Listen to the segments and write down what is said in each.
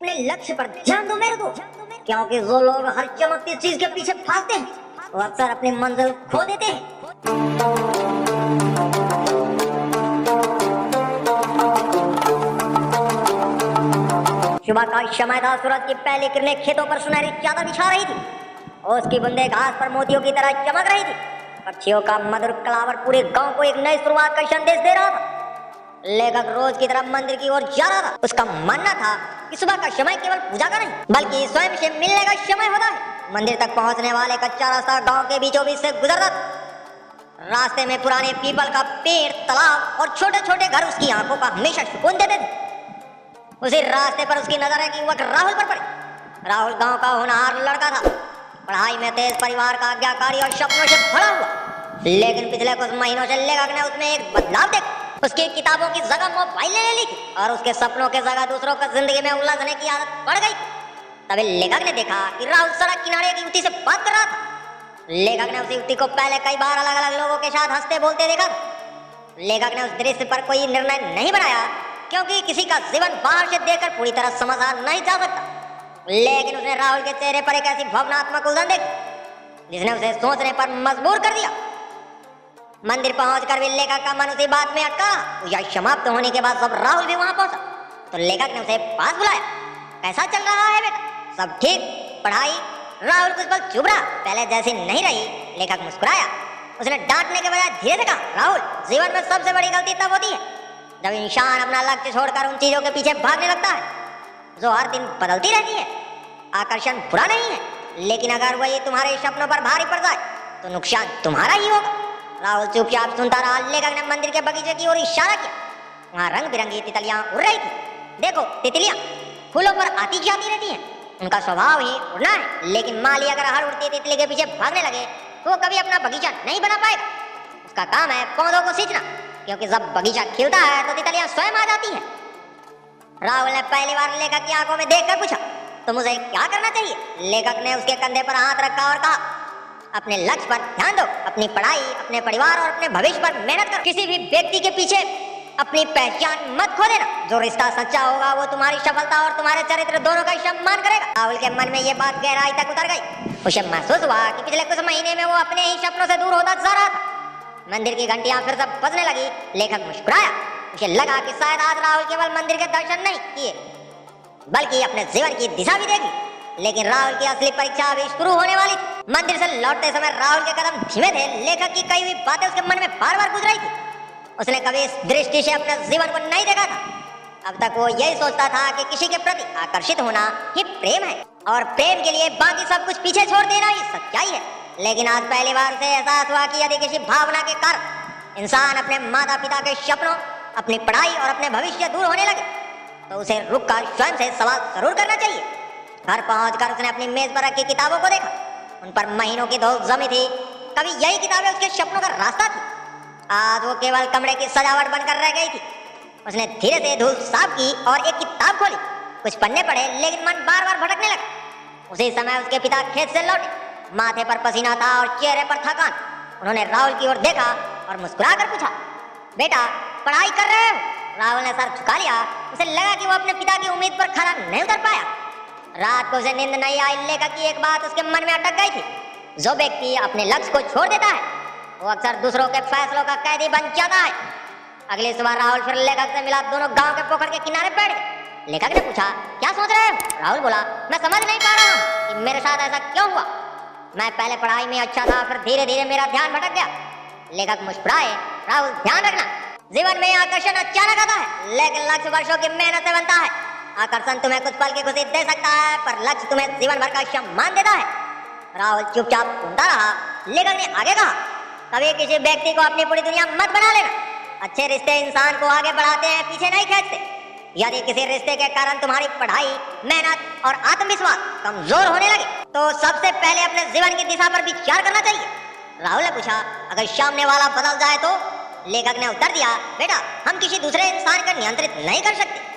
अपने लक्ष्य पर ध्यान दो मेरे को, क्योंकि जो लोग हर चमकती चीज के पीछे भागते हैं वो अक्सर अपनी मंजिल खो देते हैं। सुबह का समय था, सूरज की पहली किरणें खेतों पर सुनहरी चादर बिछा रही थी और उसकी बूंदें घास पर मोतियों की तरह चमक रही थी। पक्षियों का मधुर कलावर पूरे गांव को एक नई शुरुआत का संदेश दे रहा था। लेखक रोज की तरह मंदिर की ओर जा रहा था। उसका मानना था कि सुबह का समय केवल पूजा का नहीं बल्कि स्वयं से मिलने का समय होता है। मंदिर तक पहुंचने वाले कच्चा रास्ता गांव के बीचों बीच से गुजरता था। रास्ते में पुराने पीपल का पेड़, तालाब और छोटे छोटे घर उसकी आंखों का हमेशा सुकून देते थे। उसी रास्ते पर उसकी नजर है कि वक्त राहुल पर पड़ी। राहुल गांव का होनहार लड़का था, पढ़ाई में तेज, परिवार का आज्ञाकारी और सपनों से भरा हुआ। लेकिन पिछले कुछ महीनों से लेखक ने उसमें एक बदलाव देखा। उसकी किताबों की जगह मोबाइल ले ली थी और उसके सपनों के जगह दूसरों को जिंदगी में उलझने की आदत पड़ गई। तभी लेखक ने देखा कि राहुल सड़क किनारे एक युवती से बात कर रहा था। लेखक ने उस युवती को पहले कई बार अलग अलग लोगों के साथ हंसते बोलते देखा। लेखक ने उस दृश्य पर कोई निर्णय नहीं बनाया, क्योंकि किसी का जीवन बाहर से देखकर पूरी तरह समझा नहीं जा सकता। लेकिन उसने राहुल के चेहरे पर एक ऐसी भावनात्मक उलझन देखी जिसने उसे सोचने पर मजबूर कर दिया। मंदिर पहुंचकर भी लेखक का मन उसी बात में अटका। पूजा समाप्त होने के बाद जब राहुल भी वहां पहुंचा तो लेखक ने उसे पास बुलाया। कैसा चल रहा है बेटा? सब ठीक? पढ़ाई? राहुल कुछ पल चुप रहा, पहले जैसी नहीं रही। लेखक मुस्कुराया। उसने डांटने के बजाय धीरे से कहा, राहुल, जीवन में सबसे बड़ी गलती तब होती है जब इंसान अपना लक्ष्य छोड़कर उन चीजों के पीछे भागने लगता है जो हर दिन बदलती रहती है। आकर्षण बुरा नहीं है, लेकिन अगर वही तुम्हारे सपनों पर भारी पड़ जाए तो नुकसान तुम्हारा ही होगा। राहुल चुपचाप सुनता रहा। लेखक ने मंदिर के बगीचे की ओर इशारा किया। वहां रंग बिरंगी तितलियां उड़ रही थी। देखो, तितलियां फूलों पर आती जाती रहती हैं, उनका स्वभाव ही उड़ना है। लेकिन माली अगर हर उड़ती तितली के पीछे भागने लगे तो वो कभी अपना बगीचा नहीं बना पाएगा। उसका काम है पौधों को सींचना, क्योंकि जब बगीचा खिलता है तो तितलियां स्वयं आ जाती है। राहुल ने पहली बार लेखक की आंखों में देखकर पूछा, तो मुझे क्या करना चाहिए? लेखक ने उसके कंधे पर हाथ रखा और कहा, अपने लक्ष्य पर ध्यान दो, अपनी पढ़ाई, अपने परिवार और अपने भविष्य पर मेहनत करो। किसी भी व्यक्ति के पीछे अपनी पहचान मत खो देना। जो रिश्ता सच्चा होगा वो तुम्हारी सफलता और तुम्हारे चरित्र दोनों का सम्मान करेगा। राहुल के मन में ये बात गहराई तक उतर गई। उसे महसूस हुआ कि पिछले कुछ महीने में वो अपने ही सपनों से दूर होता जा रहा था। मंदिर की घंटियां फिर से बजने लगी। लेखक मुस्कुराया। उसे लगा कि शायद आज राहुल केवल मंदिर के दर्शन नहीं किए बल्कि अपने जीवन की दिशा भी देखी। लेकिन राहुल की असली परीक्षा अभी शुरू होने वाली थी। मंदिर से लौटते समय राहुल के कदम धीमे थे। लेखक की कई हुई बातें उसके मन में बार बार गुजर रही थी। उसने कभी इस दृष्टि से अपने जीवन को नहीं देखा था। अब तक वो यही सोचता था कि किसी के प्रति आकर्षित होना ही प्रेम है और प्रेम के लिए बाकी सब कुछ पीछे छोड़ देना ही सच्चाई है। लेकिन आज पहली बार उसे एहसास हुआ कि यदि किसी भावना के कारण इंसान अपने माता पिता के सपनों, अपनी पढ़ाई और अपने भविष्य दूर होने लगे तो उसे रुककर स्वयं से सवाल जरूर करना चाहिए। घर पहुंचकर उसने अपनी मेज पर रखी किताबों को देखा। उन पर महीनों की धूल जमी थी। कभी यही किताबें उसके सपनों का रास्ता थी। आज वो केवल कमरे की सजावट बनकर रह गई थी। उसने धीरे से धूल साफ की और एक किताब खोली। कुछ पन्ने पढ़े, लेकिन मन बार बार भटकने लगा। उसी समय उसके पिता खेत से लौटे। माथे पर पसीना था और चेहरे पर थकान। उन्होंने राहुल की ओर देखा और मुस्कुरा कर पूछा, बेटा, पढ़ाई कर रहे हो? राहुल ने सर झुका लिया। उसे लगा कि वो अपने पिता की उम्मीद पर खरा नहीं उतर पाया। रात को उसे नींद नहीं आई। लेखक की एक बात उसके मन में अटक गई थी। जो व्यक्ति अपने लक्ष्य को छोड़ देता है वो अक्सर दूसरों के फैसलों का कैदी बन जाता है। अगली सुबह राहुल फिर लेखक से मिला। दोनों गांव के पोखर के किनारे बैठ गए। लेखक ने पूछा, क्या सोच रहे हो? राहुल बोला, मैं समझ नहीं पा रहा हूँ कि मेरे साथ ऐसा क्यों हुआ। मैं पहले पढ़ाई में अच्छा था, फिर धीरे धीरे मेरा ध्यान भटक गया। लेखक मुस्कुराए। राहुल, ध्यान रखना, जीवन में आकर्षण अचानक आता है, लेकिन लक्ष्य वर्षों की मेहनत से बनता है। आकर्षण तुम्हें कुछ पल की खुशी दे सकता है, पर लक्ष्य तुम्हें जीवन भर का सम्मान देता है। राहुल चुपचाप सुनता रहा। लेखक ने आगे कहा, कभी किसी व्यक्ति को अपनी पूरी दुनिया मत बना लेना। अच्छे रिश्ते इंसान को आगे बढ़ाते हैं, पीछे नहीं खींचते। यदि किसी रिश्ते के कारण तुम्हारी पढ़ाई, मेहनत और आत्मविश्वास कमजोर होने लगे तो सबसे पहले अपने जीवन की दिशा पर विचार करना चाहिए। राहुल ने पूछा, अगर सामने वाला बदल जाए तो? लेखक ने उत्तर दिया, बेटा, हम किसी दूसरे इंसान को नियंत्रित नहीं कर सकते,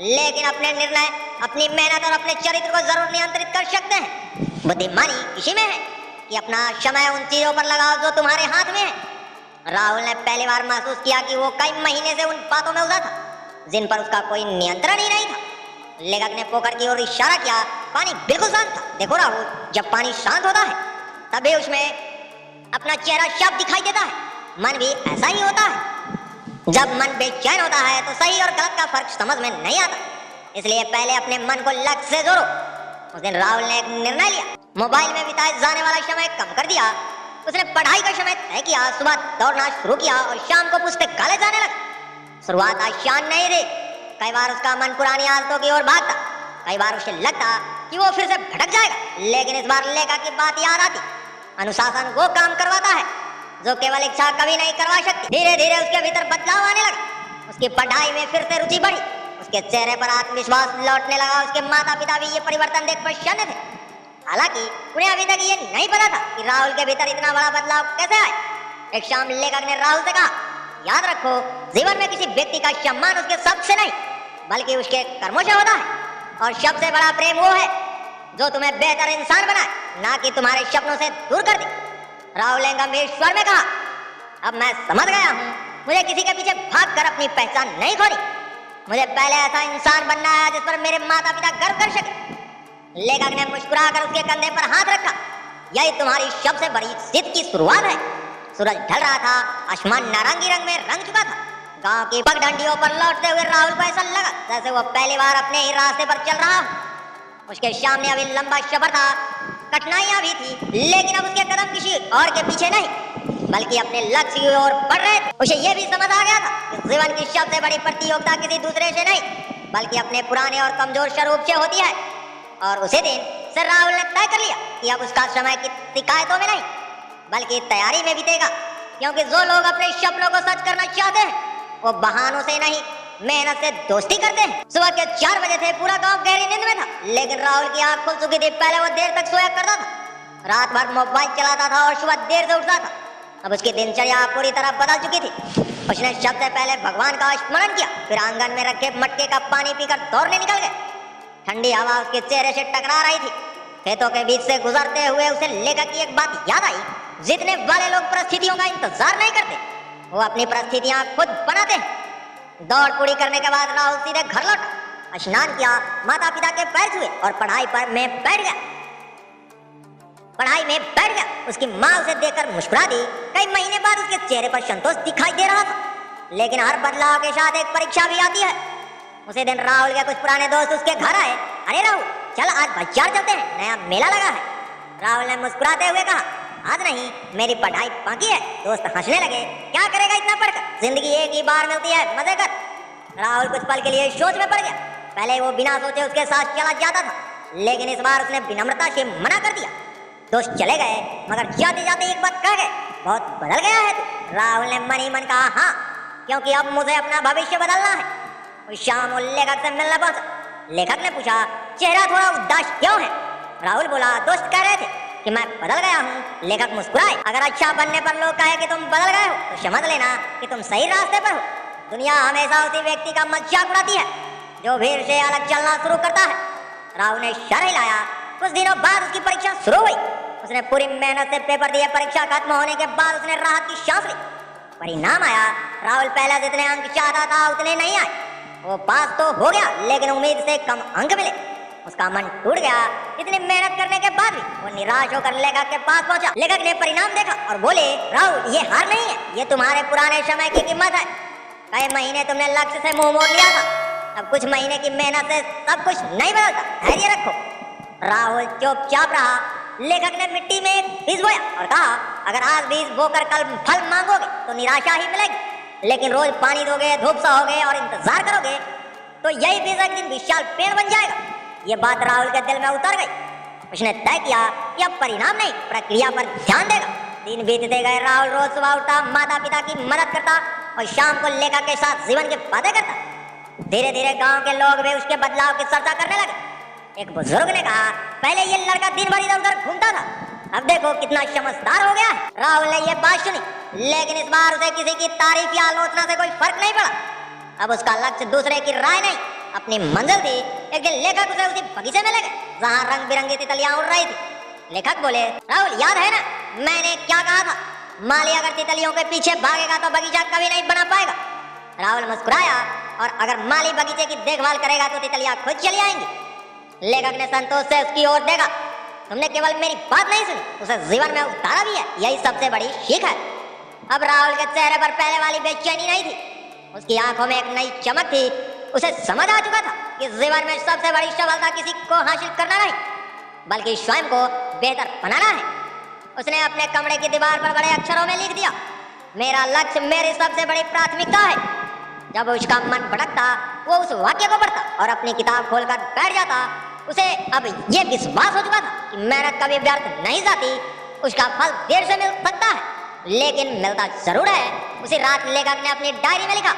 लेकिन अपने निर्णय, अपनी मेहनत और अपने चरित्र को जरूर नियंत्रित कर सकते हैं। बुद्धिमानी इसी में है कि अपना समय उन चीजों पर लगाओ जो तुम्हारे हाथ में है। राहुल ने पहली बार महसूस किया कि वो कई महीने से उन बातों में उलझा था जिन पर उसका कोई नियंत्रण ही नहीं था। लेखक ने पोखर की ओर इशारा किया। पानी बिल्कुल शांत था। देखो राहुल, जब पानी शांत होता है तभी उसमें अपना चेहरा साफ दिखाई देता है। मन भी ऐसा ही होता है। जब मन बेचैन होता है तो सही और गलत का फर्क समझ में नहीं आता। इसलिए पहले अपने मन को लक्ष्य से जोड़ो। उस दिन राहुल ने एक निर्णय लिया। मोबाइल में बिताए जाने वाला समय कम कर दिया। उसने पढ़ाई का समय तय किया। सुबह दौड़ना शुरू किया और शाम को पुस्तकालय जाने लगा। शुरुआत आसान नहीं थी। कई बार उसका मन पुरानी आदतों की ओर भागता। कई बार उसे लगता कि वो फिर से भटक जाएगा, लेकिन इस बार लेखक की बात याद आती। अनुशासन वो काम करवाता है जो केवल इच्छा कभी नहीं करवा सकती। धीरे धीरे उसके भीतर बदलाव आने लगा। उसकी पढ़ाई में फिर से रुचि बढ़ी। उसके चेहरे पर आत्मविश्वास लौटने लगा। उसके माता पिता भी ये परिवर्तन देख प्रसन्न थे। हालांकि उन्हें अभी तक ये नहीं पता था कि राहुल के भीतर इतना बड़ा बदलाव कैसे आया। एक शाम लेखक ने राहुल से कहा, याद रखो, जीवन में किसी व्यक्ति का सम्मान उसके शब्द से नहीं बल्कि उसके कर्मों से होता है। और सबसे बड़ा प्रेम वो है जो तुम्हें बेहतर इंसान बनाए, ना कि तुम्हारे सपनों से दूर कर दे। राहुल ने गंभीर स्वर में कहा, अब मैं समझ गया हूँ, मुझे किसी के पीछे भागकर अपनी पहचान नहीं खोनी। मुझे पहले ऐसा इंसान बनना है जिस पर मेरे माता पिता गर्व कर सके। लेखक ने मुस्कुराकर उसके कंधे पर हाथ रखा। यही तुम्हारी सबसे बड़ी जीत की शुरुआत है। सूरज ढल रहा था। आसमान नारंगी रंग में रंग चुका था। गांव की पगडंडियों पर लौटते हुए राहुल को ऐसा लगा जैसे वो पहली बार अपने ही रास्ते पर चल रहा हो। उसके सामने अभी लंबा सफर था। कठिनाइयां भी थी, लेकिन अब उसके कदम किसी और के पीछे नहीं बल्कि अपने लक्ष्य की ओर बढ़ रहे थे। उसे यह भी समझ आ गया था कि जीवन की सबसे बड़ी प्रतियोगिता किसी दूसरे से नहीं बल्कि अपने पुराने और कमजोर स्वरूप से होती है। और उसी दिन से राहुल ने तय कर लिया कि अब उसका समय की शिकायतों में नहीं बल्कि तैयारी में बीतेगा। क्योंकि जो लोग अपने सपनों को सच करना चाहते हैं वो बहानों से नहीं, मेहनत से दोस्ती करते हैं। सुबह के 4 बजे थे। पूरा गांव गहरी नींद में था, लेकिन राहुल की आंख खुल चुकी थी। पहले वो देर तक सोया करता था, रात भर मोबाइल चलाता था और सुबह देर से उठता था। अब उसकी दिनचर्या पूरी तरह बदल चुकी थी। उसने सबसे पहले भगवान का स्मरण किया, फिर आंगन में रखे मटके का पानी पीकर दौड़ने निकल गए। ठंडी हवा उसके चेहरे से टकरा रही थी। खेतों के बीच से गुजरते हुए उसे लेखक की एक बात याद आई। जीतने वाले लोग परिस्थितियों का इंतजार नहीं करते, वो अपनी परिस्थितियां खुद बनाते हैं। दौड़ पूरी करने के बाद राहुल सीधे घर लौटा, स्नान किया, माता पिता के पैर छुए और पढ़ाई में बैठ गया। उसकी माँ उसे देखकर मुस्कुरा दी। कई महीने बाद उसके चेहरे पर संतोष दिखाई दे रहा था, लेकिन हर बदलाव के साथ एक परीक्षा भी आती है। उसी दिन राहुल के कुछ पुराने दोस्त उसके घर आए। अरे राहुल, चल आज बाजार चलते हैं, नया मेला लगा है। राहुल ने मुस्कुराते हुए कहा, आज नहीं, मेरी पढ़ाई बाकी है। दोस्त हंसने लगे। क्या करेगा इतना पढ़कर, जिंदगी एक ही बार मिलती है, मजे कर। राहुल कुछ पल के लिए सोच में पड़ गया। पहले वो बिना सोचे उसके साथ चला जाता था, लेकिन इस बार उसने विनम्रता से मना कर दिया। दोस्त चले गए, मगर जाते जाते एक बात कह गए, बहुत बदल गया है तू। राहुल ने मन ही मन कहा, हाँ, क्योंकि अब मुझे अपना भविष्य बदलना है। उस शाम वो लेखक से मिलने पहुंचा। लेखक ने पूछा, चेहरा थोड़ा उदास क्यों है? राहुल बोला, दोस्त कह रहे थे कि मैं बदल गया हूँ। लेखक मुस्कुराए। अगर अच्छा बनने पर लोग कहे कि तुम बदल गए हो तो समझ लेना कि तुम सही रास्ते पर हो। दुनिया हमेशा उसी व्यक्ति का मजाक उड़ाती है जो भीड़ से अलग चलना शुरू करता है। राहुल ने सर हिलाया। कुछ दिनों बाद उसकी परीक्षा शुरू हुई। उसने पूरी मेहनत से पेपर दिए। परीक्षा खत्म होने के बाद उसने राहत की सांस ली। परिणाम आया। राहुल पहले जितने अंक चाहता था उतने नहीं आए। वो पास तो हो गया, लेकिन उम्मीद से कम अंक मिले। उसका मन टूट गया। इतनी मेहनत करने के बाद भी वो निराश होकर लेखक के पास पहुंचा। लेखक ने परिणाम देखा और बोले, राहुल, ये हार नहीं है, ये तुम्हारे पुराने समय की कीमत है। कई महीने तुमने लक्ष्य से मुंह मोड़ लिया था, अब कुछ महीने की मेहनत से सब कुछ नहीं बदलता, धैर्य रखो। राहुल चुपचाप रहा। लेखक ने मिट्टी में एक बीज बोया और कहा, अगर आज बीज बोकर कल फल मांगोगे तो निराशा ही मिलेगी, लेकिन रोज पानी दोगे, धूप सहोगे और इंतजार करोगे तो यही बीज एक दिन विशाल पेड़ बन जाएगा। ये बात राहुल के दिल में उतर गई। उसने तय किया कि अब परिणाम नहीं, प्रक्रिया पर ध्यान देगा। दिन बीतते गए। राहुल रोज सुबह उठता, माता पिता की मदद करता और शाम को लेखक के साथ जीवन की बातें करता। धीरे धीरे गांव के लोग भी उसके बदलाव की चर्चा करने लगे। एक बुजुर्ग ने कहा, पहले ये लड़का दिन भर इधर उधर घूमता था, अब देखो कितना समझदार हो गया है। राहुल ने यह बात सुनी, लेकिन इस बार उसे किसी की तारीफ या आलोचना से कोई फर्क नहीं पड़ा। अब उसका लक्ष्य दूसरे की राय नहीं, अपनी मंजिल थी। एक दिन लेखक उसे उसी बगीचे में ले गए जहाँ रंग बिरंगी तितलियां उड़ रही थी। लेखक बोले, राहुल, याद है ना मैंने क्या कहा था? माली अगर तितलियों के पीछे भागेगा तो बगीचा कभी नहीं बना पाएगा। राहुल मुस्कुराया। और अगर माली बगीचे की देखभाल करेगा तो तितलियां खुद चली आएंगी। लेखक ने संतोष से उसकी ओर देखा। तुमने केवल मेरी बात नहीं सुनी, उसे जीवन में उतारा भी है, यही सबसे बड़ी सीख है। अब राहुल के चेहरे पर पहले वाली बेचैनी नहीं थी, उसकी आंखों में एक नई चमक थी। उसे समझ आ चुका था कि जीवन में सबसे बड़ी सफलता किसी को हासिल करना नहीं, बल्कि स्वयं को बेहतर बनाना है। उसने अपने कमरे की दीवार पर बड़े अक्षरों में लिख दिया, मेरा लक्ष्य मेरी सबसे बड़ी प्राथमिकता है। जब उसका मन भटकता वो उस वाक्य को पढ़ता और अपनी किताब खोलकर बैठ जाता। उसे अब ये विश्वास हो चुका था कि मेहनत कभी व्यर्थ नहीं जाती। उसका फल देर से मिल सकता है, लेकिन मिलता जरूर है। उसी रात लेखक ने अपनी डायरी में लिखा,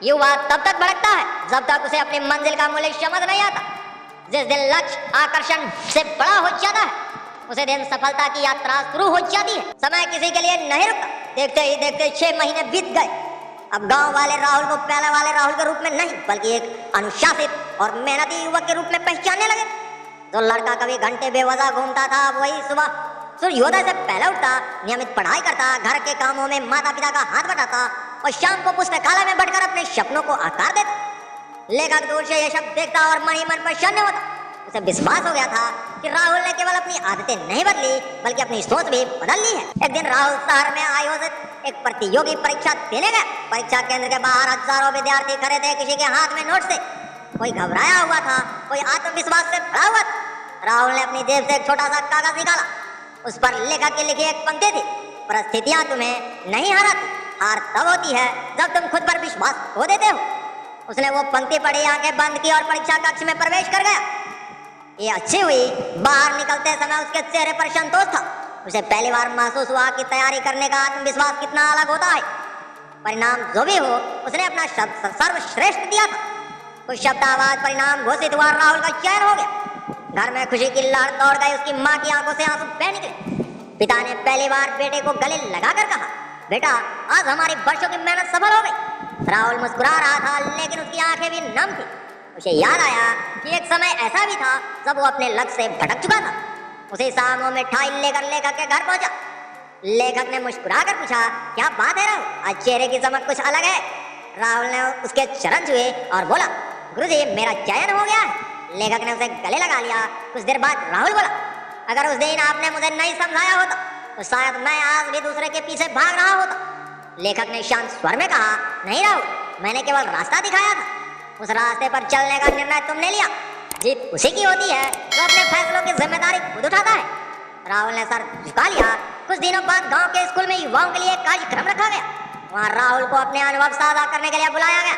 युवा तब तक भटकता है जब तक उसे अपनी मंजिल का मूल्य समझ नहीं आता। जिस दिन लक्ष्य आकर्षण से बड़ा हो जाता है, उसे दिन सफलता की यात्रा शुरू हो जाती है। समय किसी के लिए नहीं रुकता। देखते ही देखते 6 महीने बीत गए। अब गांव वाले राहुल को पहले वाले राहुल के रूप में नहीं, बल्कि एक अनुशासित और मेहनती युवक के रूप में पहचानने लगे। जो लड़का कभी घंटे बेवजह घूमता था, वही सुबह सूर्योदय से पहले उठता, नियमित पढ़ाई करता, घर के कामों में माता पिता का हाथ बटाता और शाम को पुस्तकालय में बैठकर अपने सपनों को आकार देता। लेखक दूर से यह सब देखता और मन ही मन प्रसन्न होता। उसे विश्वास हो गया था कि राहुल ने केवल अपनी आदतें नहीं बदली, बल्कि अपनी सोच भी बदल ली है। एक दिन राहुल शहर में आयोजित एक प्रतियोगी परीक्षा देने गया। परीक्षा केंद्र के बाहर हजारों विद्यार्थी खड़े थे, किसी के हाथ में नोट थे, कोई घबराया हुआ था, कोई आत्मविश्वास से भरा हुआ था। राहुल ने अपनी जेब से एक छोटा सा कागज निकाला। उस पर लेखक की लिखी एक पंक्ति थी, परिस्थितियां तुम्हें नहीं हराती, हार तब होती है जब तुम खुद पर विश्वास खो देते हो। उसने वो पंक्ति पढ़ी, आंखें बंद की और परीक्षा कक्ष में प्रवेश कर गया। ये अच्छी हुई। बाहर निकलते समय उसके चेहरे पर संतोष था। उसे पहली बार महसूस हुआ कि तैयारी करने का आत्मविश्वास कितना अलग होता है। परिणाम जो भी हो, उसने अपना सर्वश्रेष्ठ दिया था। कुछ शब्द आवाज परिणाम घोषित हुआ, राहुल का चयन हो गया। घर में खुशी की लहर दौड़ गई। उसकी माँ की आंखों से आंसू बह निकले। पिता ने पहली बार बेटे को गले लगाकर कहा, बेटा आज हमारी वर्षों की मेहनत सफल हो गई। राहुल मुस्कुरा रहा था, लेकिन उसकी आंखें भी नम थी। उसे याद आया कि एक समय ऐसा भी था जब वो अपने लक्ष्य से भटक चुका था। उसे शाम में मिठाई लेकर लेखक के घर पहुंचा। लेखक ने मुस्कुरा कर पूछा, क्या बात है राहुल, आज चेहरे की चमक कुछ अलग है। राहुल ने उसके चरण छुए और बोला, गुरुजी मेरा चयन हो गया है। लेखक ने उसे गले लगा लिया। कुछ देर बाद राहुल बोला, अगर उस दिन आपने मुझे नहीं समझाया होता तो शायद मैं आज भी दूसरे के पीछे भाग रहा होता। लेखक ने शांत स्वर में कहा, नहीं राहुल, मैंने केवल रास्ता दिखाया था। उस रास्ते पर चलने का निर्णय तुमने लिया। जीत उसी की होती है जो अपने फैसलों की जिम्मेदारी खुद उठाता है। राहुल ने सर झुका लिया। कुछ दिनों बाद गांव के स्कूल में युवाओं के लिए एक कार्यक्रम रखा गया। वहां राहुल को अपने अनुभव साझा करने के लिए बुलाया गया।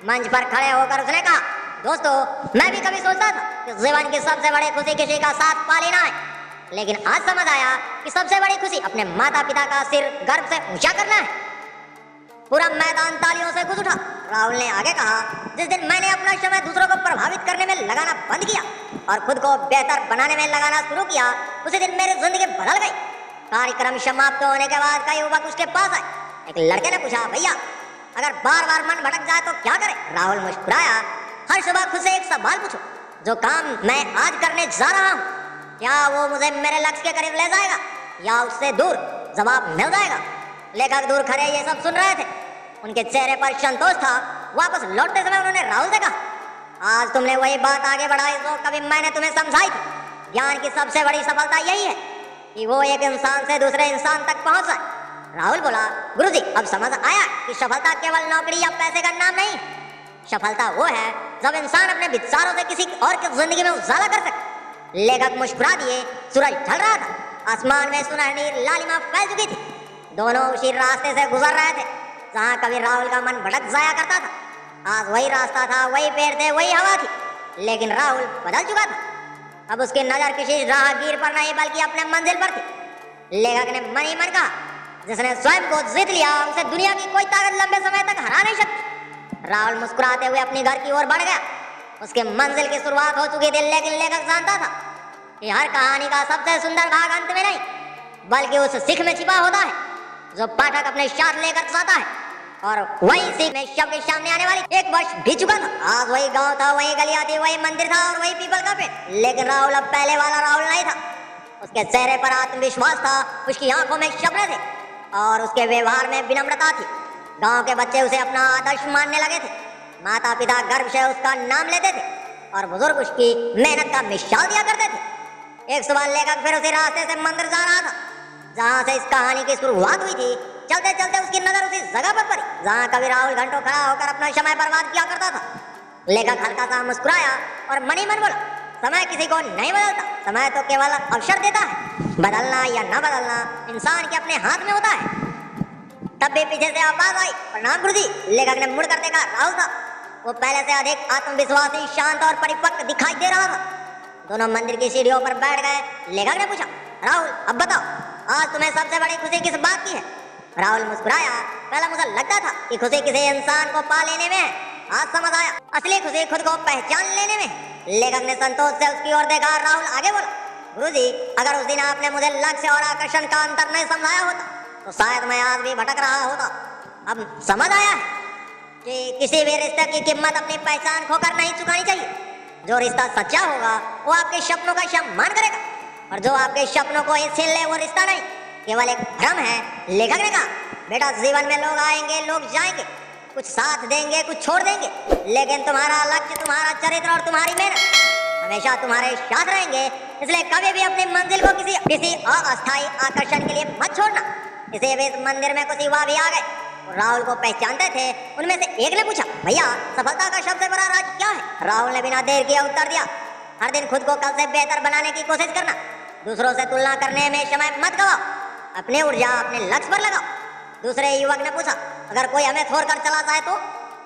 मंच पर खड़े होकर उसने कहा, दोस्तों मैं भी कभी सोचता था कि जीवन की सबसे बड़ी खुशी किसी का साथ पा लेना है, लेकिन आज समझ आया कि सबसे बड़ी खुशी अपने माता पिता का सिर गर्व से ऊंचा करना है। पूरा मैदान तालियों से गूंज उठा। राहुल ने आगे कहा, जिस दिन मैंने अपना समय दूसरों को प्रभावित करने में लगाना बंद किया और खुद को बेहतर बनाने में लगाना शुरू किया, उसी दिन मेरी जिंदगी बदल गई। कार्यक्रम समाप्त होने के बाद कई युवक उसके पास आए। एक लड़के ने पूछा, भैया अगर बार बार मन भटक जाए तो क्या करें। राहुल मुस्कुराया, हर सुबह खुद से एक सवाल पूछो, जो काम मैं आज करने जा रहा हूँ क्या वो मुझे मेरे लक्ष्य के करीब ले जाएगा या उससे दूर। जवाब मिल जाएगा। लेखक दूर खड़े ये सब सुन रहे थे। उनके चेहरे पर संतोष था। वापस लौटते समय उन्होंने राहुल से कहा, आज तुमने वही बात आगे बढ़ाई जो कभी मैंने तुम्हें समझाई थी। ज्ञान की सबसे बड़ी सफलता यही है कि वो एक इंसान से दूसरे इंसान तक पहुंच जाए। राहुल बोला, गुरुजी अब समझ आया कि सफलता केवल नौकरी या पैसे का नाम नहीं। सफलता वो है जब इंसान अपने विचारों से किसी और की जिंदगी में उजाला कर सके। लेखक मुस्कुरा दिए। सूरज ढल रहा था। आसमान में सुनहरी लालिमा फैल चुकी थी। दोनों उसी रास्ते से गुजर रहे थे जहाँ कभी राहुल का मन भटक जाया करता था। आज वही रास्ता था, वही पेड़ थे, वही हवा थी, लेकिन राहुल बदल चुका था। अब उसकी नजर किसी राहगीर पर नहीं बल्कि अपने मंजिल पर थी। लेखक ने मन ही मन कहा, जिसने स्वयं को जीत लिया उसे दुनिया की कोई ताकत लंबे समय तक हरा नहीं सकती। राहुल मुस्कुराते हुए अपने घर की ओर बढ़ गया। उसके मंजिल की शुरुआत हो चुकी थी, लेकिन लेखक जानता था कि हर कहानी का सबसे सुंदर भाग अंत में नहीं बल्कि उस सीख में छिपा होता है जो पाठक अपने साथ लेकर जाता है। और वही सीख में सबके सामने आने वाली। एक वर्ष बीत चुका था। आज वही गांव था, वही गलियां थी, वही मंदिर था और वही पीपल का पेड़। लेकिन राहुल अब पहले वाला राहुल नहीं था। उसके चेहरे पर आत्मविश्वास था, उसकी आंखों में सपने थे और उसके व्यवहार में विनम्रता थी। गांव के बच्चे उसे अपना आदर्श मानने लगे थे। माता पिता गर्व से उसका नाम लेते थे और बुजुर्ग उसकी मेहनत का मिसाल दिया करते थे। एक सुबह लेखक फिर उसी रास्ते से मंदिर जा रहा था जहाँ से इस कहानी की शुरुआत हुई थी। चलते चलते उसकी नजर उसी जगह पर पड़ी जहाँ कभी राहुल घंटों खड़ा होकर अपना समय बर्बाद किया करता था। लेखक हल्का सा मुस्कुराया और मनी मन बोला, समय किसी को नहीं बदलता, समय तो केवल अवसर देता है। बदलना या न बदलना इंसान के अपने हाथ में होता है। तब भी पीछे से आवाज आई, प्रणाम गुरुजी। लेखक ने मुड़कर देखा, राहुल था। वो पहले से अधिक आत्मविश्वासी, शांत और परिपक्व दिखाई दे रहा था। दोनों मंदिर की सीढ़ियों पर बैठ गए। लेखक ने पूछा, राहुल अब बताओ, आज तुम्हें सबसे बड़ी खुशी किस बात की है? राहुल मुस्कुराया, पहले मुझे लगता था कि खुशी किसी इंसान को पा लेने में है, आज समझ आया असली खुशी खुद को पहचान लेने में। लेखक ने संतोष से उसकी ओर देखा। राहुल आगे बोला, गुरुजी अगर उस दिन आपने मुझे लक्ष्य और आकर्षण का अंतर नहीं समझाया होता तो शायद मैं आज भी भटक रहा होता। अब समझ आया है कि किसी भी रिश्ते की कीमत अपनी पहचान खोकर नहीं चुकानी चाहिए। जो रिश्ता सच्चा होगा वो आपके सपनों का सम्मान करेगा और जो आपके सपनों को ही छीन ले वो रिश्ता नहीं, केवल एक भ्रम है। लेखक ने कहा, बेटा जीवन में लोग आएंगे, लोग जाएंगे, कुछ साथ देंगे, कुछ छोड़ देंगे, लेकिन तुम्हारा लक्ष्य, तुम्हारा चरित्र और तुम्हारी मेहनत हमेशा तुम्हारे साथ रहेंगे। इसलिए कभी भी अपनी मंजिल को किसी अस्थायी आकर्षण के लिए मत छोड़ना। इसी बीच मंदिर में कुछ युवा भी आ गए। राहुल को पहचानते थे। उनमें से एक ने पूछा, भैया सफलता का सबसे बड़ा राज क्या है? राहुल ने बिना देर किए उत्तर दिया, हर दिन खुद को कल से बेहतर बनाने की कोशिश करना, दूसरों से तुलना करने में समय मत गवाओ, अपनी ऊर्जा अपने लक्ष्य पर लगाओ। दूसरे युवक ने पूछा, अगर कोई हमें छोड़कर चला जाए तो?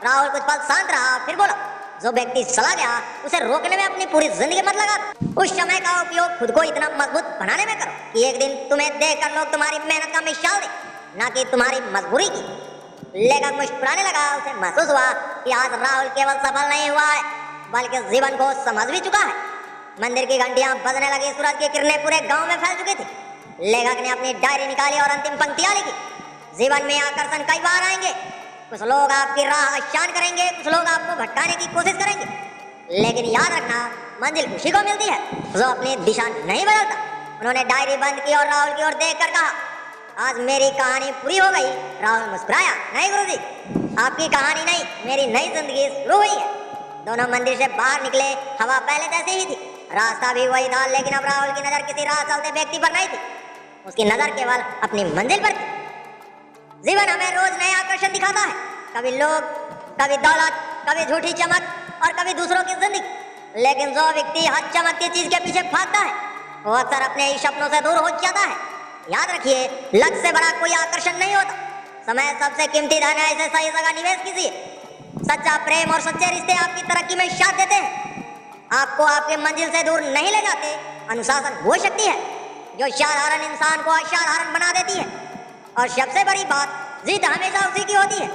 राहुल कुछ पल शांत रहा, फिर बोला, जो व्यक्ति चला गया उसे रोकने में अपनी पूरी जिंदगी मत लगा। उस समय का उपयोग खुद को इतना मजबूत बनाने में करो कि एक दिन तुम्हें देखकर लोग तुम्हारी मेहनत का मिसाल दें, ना कि तुम्हारी मजबूरी की। लेखक मुस्कुराने लगा। उसे महसूस हुआ कि आज राहुल केवल सफल नहीं हुआ है बल्कि जीवन को समझ भी चुका है। मंदिर की घंटियां बजने लगी, सूरज की किरणें पूरे गांव में फैल चुकी थी। लेखक ने अपनी डायरी निकाली और अंतिम पंक्तियां लिखी, जीवन में आकर्षण कई बार आएंगे, कुछ लोग आपकी राह आसान करेंगे, कुछ लोग आपको भटकाने की कोशिश करेंगे, लेकिन याद रखना मंजिल उसी को मिलती है जो अपनी दिशा नहीं बदलता। उन्होंने डायरी बंद की और राहुल की ओर देखकर कहा, आज मेरी कहानी पूरी हो गई। राहुल मुस्कुराया, नहीं गुरुजी, आपकी कहानी नहीं, मेरी नई जिंदगी शुरू हुई है। दोनों मंदिर से बाहर निकले। हवा पहले जैसी ही थी, रास्ता भी वही था, लेकिन अब राहुल की नजर किसी राह चलते व्यक्ति पर नहीं थी, उसकी नजर केवल अपनी मंजिल पर थी। जीवन हमें रोज नए आकर्षण दिखाता है, कभी लोग, कभी दौलत, कभी झूठी चमक और कभी दूसरों की जिंदगी। लेकिन जो व्यक्ति हर चमकती चीज के पीछे भागता है वो अक्सर अपने ही सपनों से दूर हो जाता है। याद रखिए, लक्ष्य से बड़ा कोई आकर्षण नहीं होता। समय सबसे कीमती धन है, इसे सही जगह निवेश कीजिए। सच्चा प्रेम और सच्चे रिश्ते आपकी तरक्की में साथ देते हैं, आपको आपके मंजिल से दूर नहीं ले जाते। अनुशासन वो शक्ति है जो साधारण इंसान को असाधारण बना देती है। और सबसे बड़ी बात, जीत हमेशा उसी की होती है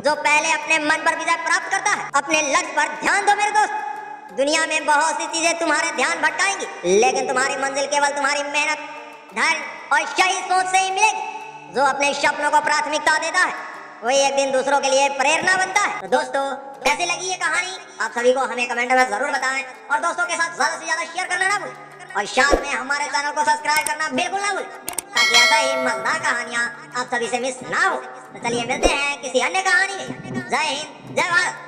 जो पहले अपने मन पर विजय प्राप्त करता है। अपने लक्ष्य पर ध्यान दो मेरे दोस्त। दुनिया में बहुत सी चीजें तुम्हारे ध्यान भटकाएंगी, लेकिन तुम्हारी मंजिल केवल तुम्हारी मेहनत, धैर्य और सही सोच से ही मिलेगी। जो अपने सपनों को प्राथमिकता देता है वही एक दिन दूसरों के लिए प्रेरणा बनता है। तो दोस्तों, कैसी लगी ये कहानी आप सभी को हमें कमेंट में जरूर बताएं और दोस्तों के साथ ज्यादा से ज्यादा शेयर करना ना भूलें और साथ में हमारे चैनल को सब्सक्राइब करना बिल्कुल ना भूलें ताकि ऐसा ही मजेदार कहानियां आप सभी से मिस ना हो। तो चलिए मिलते हैं किसी अन्य कहानी में। जय हिंद, जय भारत।